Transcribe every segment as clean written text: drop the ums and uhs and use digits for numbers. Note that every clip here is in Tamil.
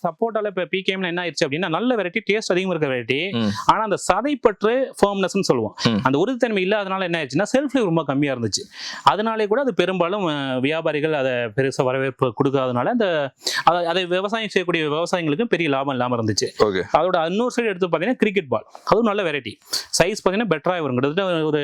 சப்போட்டால இப்போ பிகேஎம்ல என்ன ஆயிடுச்சு அப்படின்னா நல்ல வெரைட்டி, டேஸ்ட் அதிகமாக இருக்க வெரைட்டி, ஆனால் அந்த சதைப்பற்று ஃபர்ம்னஸ்ன்னு சொல்லுவோம், அந்த உறுதித்தன்மை இல்லாதனால என்ன ஆயிடுச்சுன்னா செல்ஃப் லைஃப் ரொம்ப கம்மியாக இருந்துச்சு. அதனாலே கூட அது பெரும்பாலும் வியாபாரிகள் அதை பெருசாக வரவேற்பு கொடுக்காதனால அதை விவசாயம் செய்யக்கூடிய விவசாயிகளுக்கு பெரிய லாபம் இல்லாமல் இருந்துச்சு. அதோட இன்னொரு சைடு எடுத்து பார்த்தீங்கன்னா கிரிக்கெட் பால், அதுவும் நல்ல வெரைட்டி, சைஸ் பார்த்தீங்கன்னா பெட்டராக வரும், கிட்டத்தட்ட ஒரு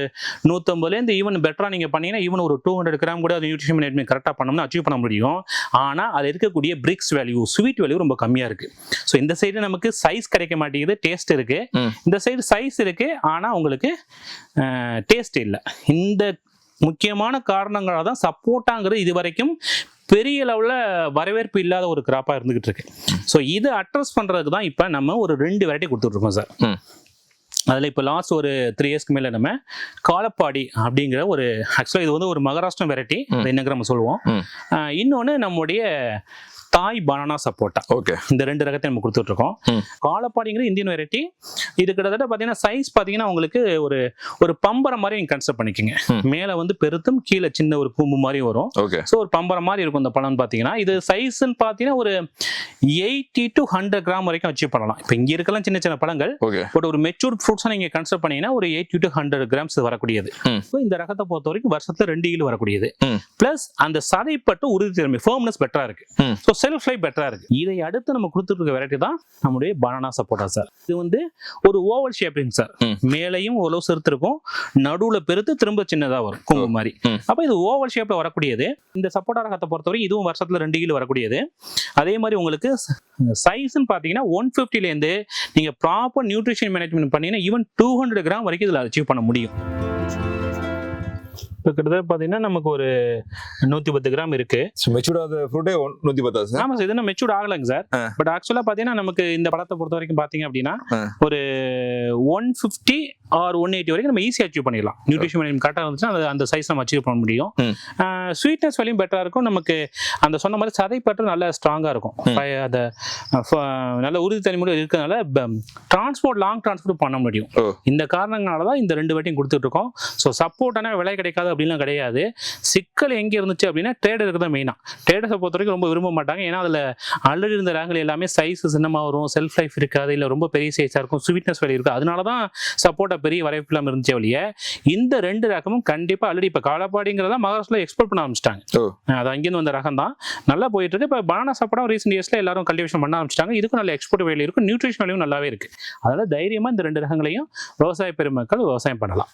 150 ஈவன் பெட்டராக நீங்கள் பண்ணீங்கன்னா ஈவன் ஒரு 200 கிராம் கூட அது நியூட்ரிஷன் மேனேஜ்மெண்ட் கரெக்டாக பண்ணோம்னா அச்சீவ் பண்ண முடியும். ஆனால் அது இருக்கக்கூடிய பிரிக்ஸ் வேல்யூ, ஸ்வீட் வேல்யூ ரொம்ப கம்மியா இருக்கு. ஸோ இந்த சைடு நமக்கு சைஸ் கிடைக்க மாட்டேங்குது, டேஸ்ட் இருக்கு. இந்த சைடு சைஸ் இருக்கு, ஆனா உங்களுக்கு டேஸ்ட் இல்லை. இந்த முக்கியமான காரணங்களாக தான் சப்போட்டாங்கிறது இது வரைக்கும் பெரிய லெவலில் வரவேற்பு இல்லாத ஒரு கிராப்பாக இருந்துகிட்டு இருக்கு. ஸோ இதை அட்ரஸ் பண்றதுக்கு தான் இப்போ நம்ம ஒரு 2 வெரைட்டி கொடுத்துட்ருக்கோம் சார். அதில் இப்போ லாஸ்ட் ஒரு 3 இயர்ஸ்க்கு மேலே நம்ம காலப்பாடி அப்படிங்கிற ஒரு, ஆக்சுவலாக இது வந்து ஒரு மகாராஷ்டிரன் வெரைட்டி, என்னங்கிற நம்ம சொல்லுவோம். இன்னொன்று நம்முடைய தாய் பனானா சப்போட்டா. ஓகே, இந்த 2 ரகத்தை நம்ம கொடுத்துட்டு இருக்கோம். காலப்பாடிங்கிற இந்தியன் வெரைட்டி. இது கிட்டத்தட்ட பார்த்தீங்கன்னா சைஸ் பார்த்தீங்கன்னா உங்களுக்கு ஒரு பம்பரம் மாதிரி நீங்க கன்சிடர் பண்ணிக்கோங்க. மேலே வந்து பெருத்தும் கீழே சின்ன ஒரு கூம்பு மாதிரி வரும். ஸோ ஒரு பம்பரம் மாதிரி இருக்கும் இந்த பழம் பார்த்தீங்கன்னா. இது சைஸ்ன்னு பார்த்தீங்கன்னா ஒரு 80 to 100 கிராம் வரைக்கும் அச்சீவ் பண்ணலாம். இப்போ இங்கே இருக்கலாம் சின்ன சின்ன பழங்கள், பட் ஒரு மெச்சூர்ட் ஃப்ரூட்ஸாக நீங்கள் கன்சிடர் பண்ணீங்கன்னா ஒரு 80 to 100 கிராம்ஸ் வரக்கூடியது. இந்த ரகத்தை பொறுத்த வரைக்கும் வருஷத்துல 2 ஈல் வரக்கூடியது. பிளஸ் அந்த சதைப்பட்டு உறுதித்தன்மை, ஃபர்ம்னஸ் பெட்டரா இருக்கு. ஸோ செல்ஃப் லைஃப் பெட்டரா இருக்கு. இதை அடுத்து நம்ம கொடுத்துட்டு இருக்க வெரைட்டி தான் நம்முடைய பனானா சப்போட்டா சார். இது வந்து ஒரு ஓவல் ஷேப்பிங் சார், மேலையும் ஓரளவு சிறுத்து இருக்கும், நடுவுல பெருத்து திரும்ப சின்னதா வரும் கொம்பு மாதிரி. அப்ப இது ஓவல் ஷேப்ல வரக்கூடியது. இந்த சப்போட்டா ரகத்தை பொறுத்தவரை இதுவும் வருஷத்துல 2 கிலோ வரக்கூடியது. அதே மாதிரி உங்களுக்கு சைஸ்ன்னு பாத்தீங்கன்னா 150ல இருந்து நீங்க ப்ராப்பர் நியூட்ரிஷன் மேனேஜ்மெண்ட் பண்ணீங்கன்னா ஈவன் 200 கிராம் வரைக்கும் இதுல அச்சீவ் பண்ண முடியும். இப்போ கிட்டத்தட்ட பார்த்தீங்கன்னா நமக்கு ஒரு 110 கிராம் இருக்கு. மெச்சூர்ட் ஃப்ரூட்டே 110. ஆமா சார், இது என்ன மெச்சூர்ட் ஆகலைங்க சார். பட் ஆக்சுவலா பார்த்தீங்கன்னா நமக்கு இந்த பழத்தை பொறுத்த வரைக்கும் பார்த்தீங்க அப்படின்னா ஒரு 150 or 180 வரைக்கும் நம்ம ஈஸியாக அச்சீவ் பண்ணிடலாம். நியூட்ரிஷன் மேனேஜ்மெண்ட் கரெக்டாக இருந்துச்சுன்னா அந்த சைஸ் நம்ம அச்சீவ் பண்ண முடியும். ஸ்வீட்னஸ் வேலையும் பெட்டராக இருக்கும். நமக்கு அந்த சொன்ன மாதிரி சதைப்பற்று நல்லா ஸ்ட்ராங்காக இருக்கும். அந்த நல்ல உறுதித்தன்மையோடு இருக்கிறதுனால லாங் டிரான்ஸ்போர்ட் பண்ண முடியும். இந்த காரணங்களால தான் இந்த 2 வாட்டியும் கொடுத்துட்டு இருக்கோம். ஸோ சப்போர்ட்டான விலை கிடைக்காது அப்படின்லாம் கிடையாது. சிக்கல் எங்கே இருந்துச்சு அப்படின்னா ட்ரேடருக்கு தான் மெயினாக. ட்ரேடர்ஸை பொறுத்த வரைக்கும் ரொம்ப விரும்ப மாட்டாங்க. ஏன்னா அதில் ஆல்ரெடி இருந்த ரகங்கள் எல்லாமே சைஸ் சின்னமாக வரும், செல்ஃப் லைஃப் இருக்காது, இல்லை ரொம்ப பெரிய சைஸாக இருக்கும், ஸ்வீட்னஸ் வேலை இருக்குது. அதனால தான் சப்போர்ட்டா பெரிய வரவேற்பு இல்லாமல் இருந்துச்சு வழிய. இந்த 2 ரகமும் கண்டிப்பாக ஆல்ரெடி இப்போ காலப்பாடிங்கிறதா மகாராஷ்டிராவில் எக்ஸ்போர்ட் பண்ண ஆரம்பிச்சிட்டாங்க. அது அங்கேருந்து வந்த ரகம் தான் நல்லா போயிட்டு இருக்கு. இப்போ பனானா சப்போட்டா ரீசெண்ட் இயர்ஸ்ல எல்லாரும் கல்டிவேஷன் பண்ண ஆரம்பிச்சிட்டாங்க. இதுக்கும் நல்ல எக்ஸ்போர்ட் வேலை இருக்கும், நியூட்ரிஷன் வேலையும் நல்லாவே இருக்கு. அதனால தைரியமா இந்த 2 ரகங்களையும் விவசாய பெருமக்கள் விவசாயம் பண்ணலாம்.